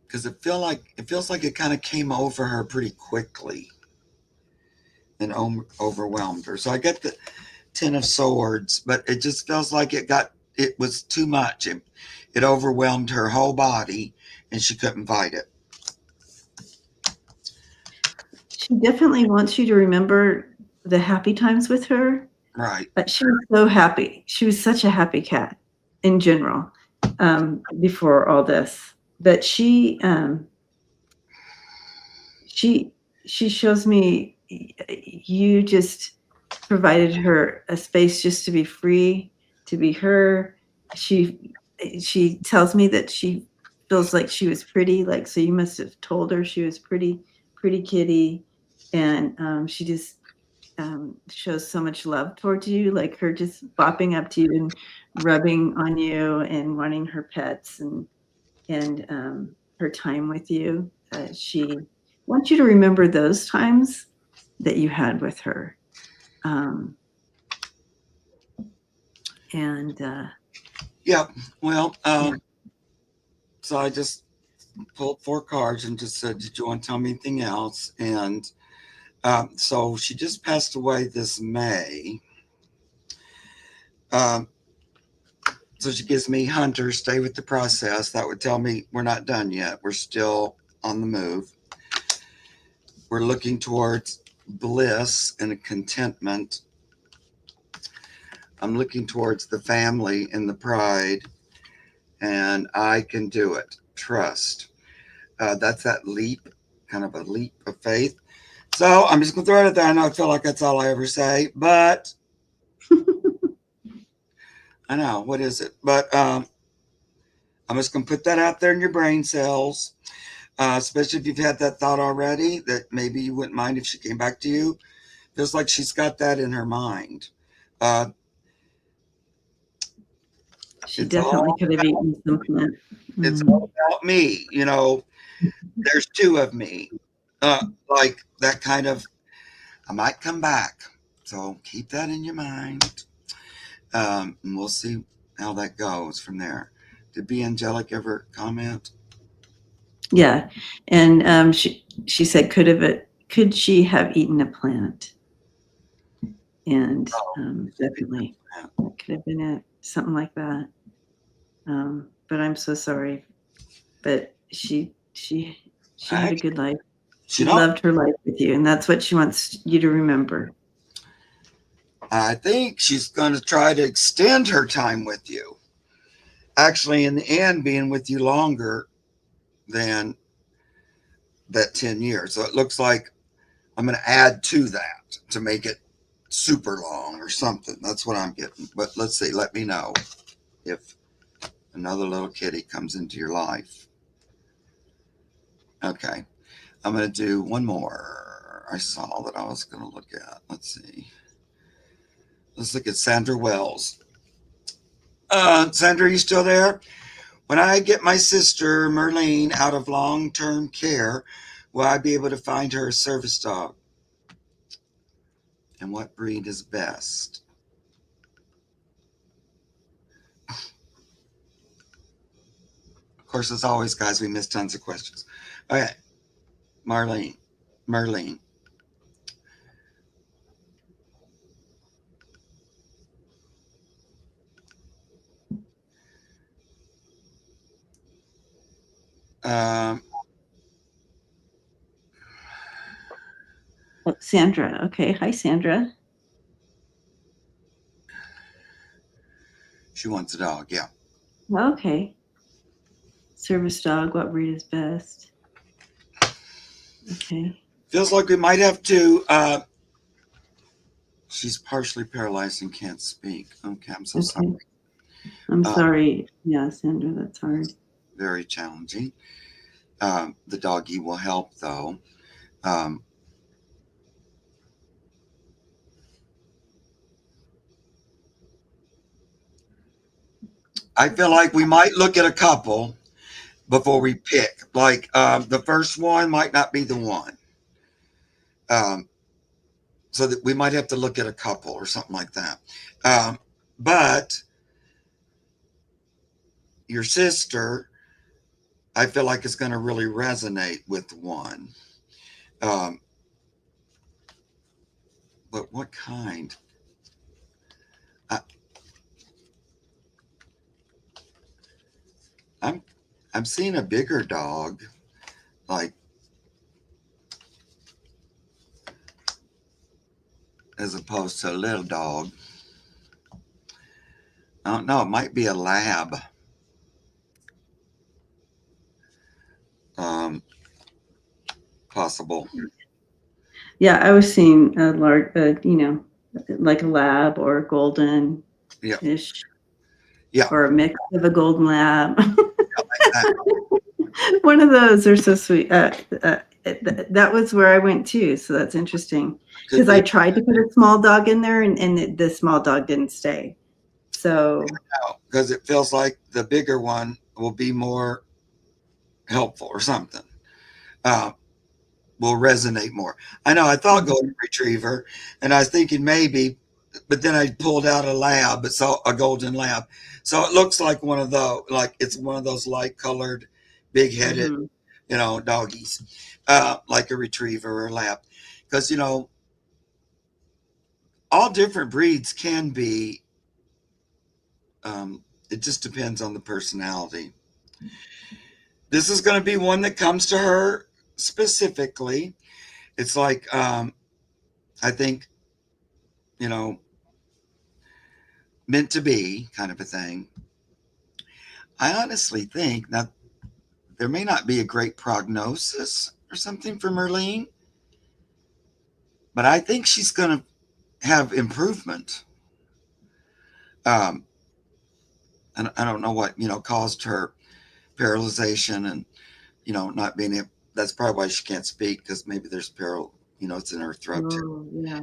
because it feels like it kind of came over her pretty quickly and overwhelmed her. So I get the Ten of Swords, but it just feels like it was too much. It overwhelmed her whole body, and she couldn't fight it. She definitely wants you to remember the happy times with her. Right. But she was so happy. She was such a happy cat in general before all this. But she she shows me you just provided her a space just to be free, to be her. She tells me that she feels like she was pretty, like so you must have told her she was pretty kitty, and she just shows so much love towards you, like her just bopping up to you and rubbing on you and wanting her pets and her time with you. She wants you to remember those times that you had with her. Um, and Yeah. Well, yeah, so I just pulled 4 cards and just said, "Did you want to tell me anything else?" And so she just passed away this May. Um, so she gives me Hunter, stay with the process. That would tell me we're not done yet. We're still on the move. We're looking towards bliss and contentment. I'm looking towards the family and the pride, and I can do it. Trust. That's that leap, kind of a leap of faith. So I'm just going to throw it out there. I know I feel like that's all I ever say, but I know, what is it? But I'm just going to put that out there in your brain cells, especially if you've had that thought already, that maybe you wouldn't mind if she came back to you. Feels like she's got that in her mind. Uh, she it's all definitely could have eaten some plant. it's Mm. all about me. There's two of me. Like that kind of. I might come back, so keep that in your mind. And we'll see how that goes from there. Did Be Angelic ever comment? Yeah, and she said could she have eaten a plant? And Oh, definitely that could have been it, something like that. But I'm so sorry. But she had a good life. She don't. loved her life with you, and that's what she wants you to remember. I think she's going to try to extend her time with you. Actually, in the end, being with you longer than that 10 years. So it looks like I'm going to add to that to make it super long or something. That's what I'm getting. But let's see. Let me know if another little kitty comes into your life. Okay. I'm going to do one more. I saw that I was going to look at. Let's see. Let's look at Sandra Wells. Sandra, are you still there? When I get my sister, Merlene, out of long-term care, will I be able to find her a service dog? And what breed is best? Of course, as always, guys, we miss tons of questions. Okay, Merlene. Oh, Sandra. Okay. Hi, Sandra. She wants a dog, yeah. Okay. Service dog. What breed is best? Okay. Feels like we might have to. She's partially paralyzed and can't speak. Okay, I'm so sorry. I'm sorry. Yeah, Sandra, that's hard. Very challenging. The doggy will help, though. I feel like we might look at a couple before we pick. Like the first one might not be the one. So that we might have to look at a couple or something like that. But your sister, I feel like is going to really resonate with one. But what kind? I'm seeing a bigger dog, like as opposed to a little dog. I don't know. It might be a lab. Possible. Yeah, I was seeing a large, like a lab or a golden ish. Yeah. Or a mix of a golden lab. Like one of those are so sweet. That was where I went too. So that's interesting. Because I tried to put a small dog in there and the small dog didn't stay. So. Because it feels like the bigger one will be more helpful or something. Will resonate more. I know I thought golden retriever and I was thinking maybe, but then I pulled out a lab, but saw a golden lab. So it looks like one of those, like it's one of those light colored, big headed, doggies, like a retriever or a lab. Because, all different breeds can be, it just depends on the personality. This is going to be one that comes to her specifically. It's like, I think, meant to be kind of a thing. I honestly think that there may not be a great prognosis or something for Merlene, but I think she's going to have improvement. And I don't know what, caused her paralyzation and, not being able, that's probably why she can't speak because maybe there's it's in her throat too. Yeah.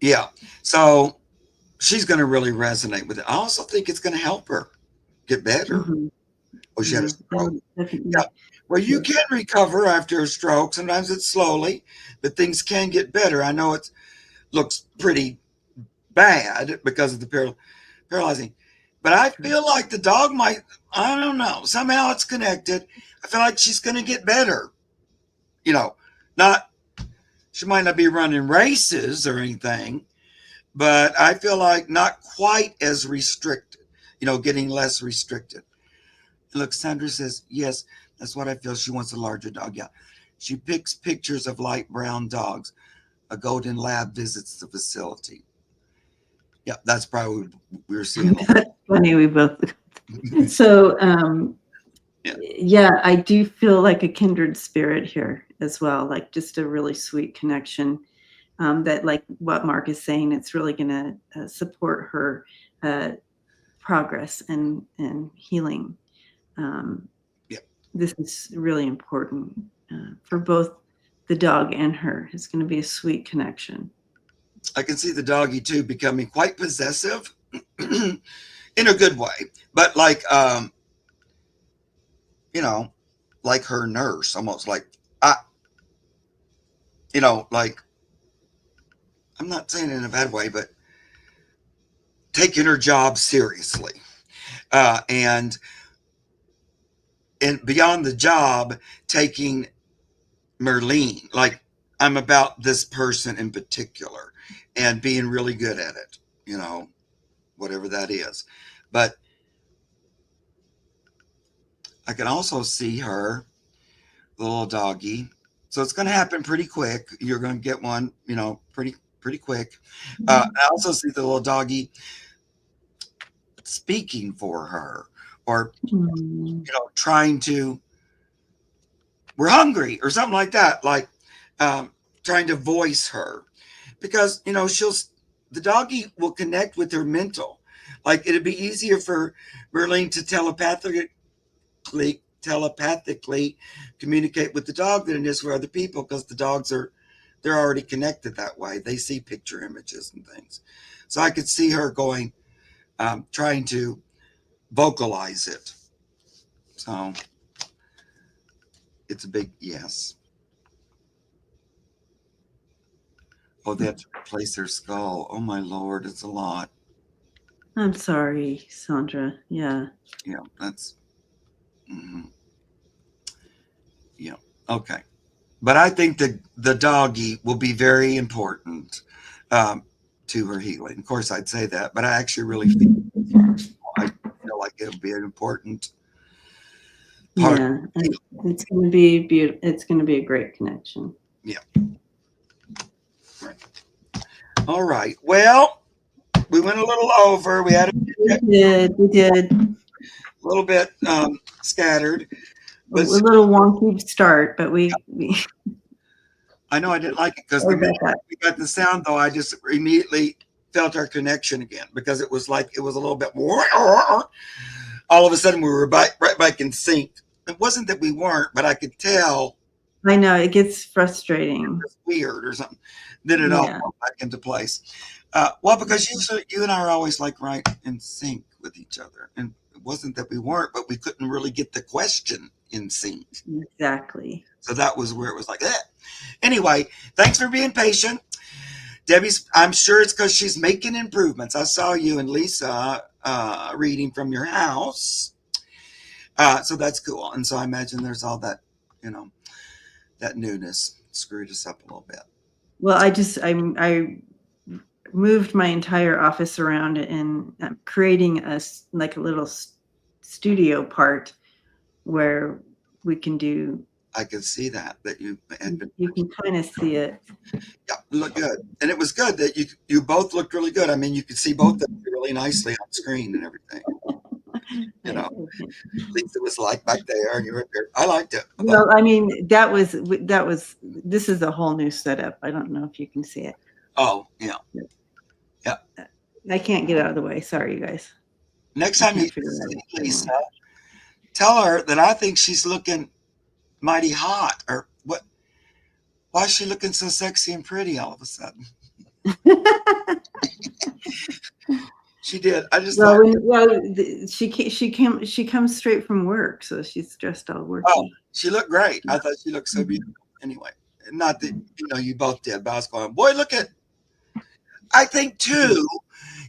Yeah. So she's going to really resonate with it. I also think it's going to help her get better. Oh, she had a stroke. Yeah. Well, you can recover after a stroke. Sometimes it's slowly, but things can get better. I know it looks pretty bad because of the paralyzing, but I feel like the dog might, I don't know, somehow it's connected. I feel like she's going to get better. She might not be running races or anything, but I feel like not quite as restricted, getting less restricted. Look, Sandra says, yes, that's what I feel. She wants a larger dog. Yeah. She picks pictures of light brown dogs. A golden lab visits the facility. Yeah, that's probably what we were seeing. That's funny. We both. So, yeah, I do feel like a kindred spirit here as well, like just a really sweet connection. That, like what Mark is saying, it's really going to support her progress and healing. This is really important for both the dog and her. It's going to be a sweet connection. I can see the doggy too becoming quite possessive in a good way, but like, like her nurse, almost like, like, I'm not saying it in a bad way, but taking her job seriously. And beyond the job, taking Merlene, like, I'm about this person in particular and being really good at it, whatever that is. But I can also see her, the little doggy. So it's going to happen pretty quick. You're going to get one, pretty quick. I also see the little doggy speaking for her, or trying to, we're hungry or something like that, like trying to voice her, because the doggy will connect with her mental. Like, it'd be easier for Merlene to telepathically communicate with the dog than it is for other people, because the dogs they're already connected that way. They see picture images and things. So I could see her going, trying to vocalize it. So it's a big yes. Oh, they have to replace their skull. Oh my Lord, it's a lot. I'm sorry, Sandra. Yeah. Yeah, that's, yeah, okay. But I think the doggy will be very important to her healing. Of course, I'd say that, but I actually really feel like it'll be an important part. Yeah, it's going to be beautiful. It's going to be a great connection. Yeah. Right. All right. Well, we went a little over. We had We did a little bit scattered. A little wonky start, but we I know I didn't like it, because the minute we got the sound, though, I just immediately felt our connection again, because it was like, it was a little bit more. All of a sudden, we were right back in sync. It wasn't that we weren't, but I could tell. I know it gets frustrating. It's weird or something. Then it all fell back into place. Well, because you and I are always like right in sync with each other, and it wasn't that we weren't, but we couldn't really get the question in sync. Exactly. So that was where it was like that. Anyway, thanks for being patient. Debbie's, I'm sure it's because she's making improvements. I saw you and Lisa reading from your house. So that's cool. And so I imagine there's all that, that newness screwed us up a little bit. Well, I moved my entire office around and I'm creating a little studio part where we can do. I could see that you had been. You can kind of see it. Yeah, look good, and it was good that you both looked really good. I mean, you could see both of them really nicely on screen and everything. At least it was like back there, and you were there. I liked it. Well, I mean, that was. This is a whole new setup. I don't know if you can see it. Oh, yeah. Yeah. I can't get out of the way. Sorry, you guys. Next time you see Lisa, tell her that I think she's looking mighty hot, or what? Why is she looking so sexy and pretty all of a sudden? She did. I just thought. She comes straight from work, so she's dressed all worky. Oh, she looked great. I thought she looked so beautiful. Anyway, not that you both did, but I was going, boy, look at. I think too,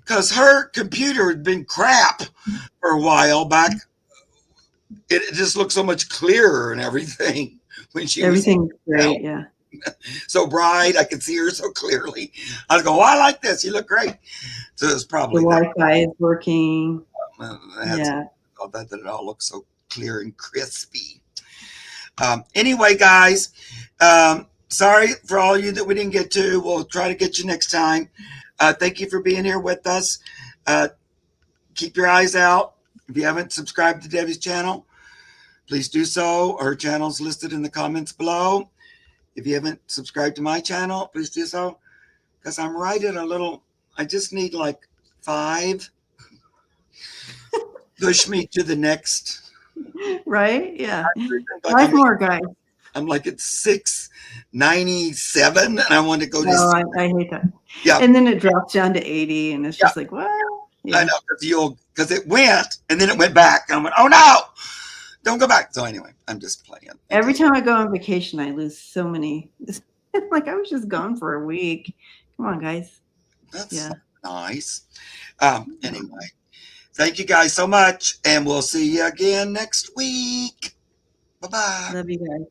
because her computer had been crap for a while back. It just looked so much clearer and everything when she. Everything's great, yeah. so bright. I could see her so clearly. I was going, oh, I like this. You look great. So it's The probably that. Wi-Fi is working. That's Yeah. all that it all looks so clear and crispy. Anyway, guys, sorry for all you that we didn't get to. We'll try to get you next time. Thank you for being here with us. Keep your eyes out. If you haven't subscribed to Debbie's channel, please do so. Her channel's listed in the comments below. If you haven't subscribed to my channel, please do so. Because I'm right at a little, I just need like 5. Push me to the next. Right? Yeah. Like 5 more, guys. I'm like at 697 and I want to go to. No, I hate that. Yeah. And then it drops down to 80 and it's just like, what? Yeah. I know, because it went and then it went back. And I went, oh no, don't go back. So anyway, I'm just playing. Every time I go on vacation, I lose so many. Like I was just gone for a week. Come on, guys. That's nice. Anyway, thank you guys so much. And we'll see you again next week. Bye-bye. Love you guys.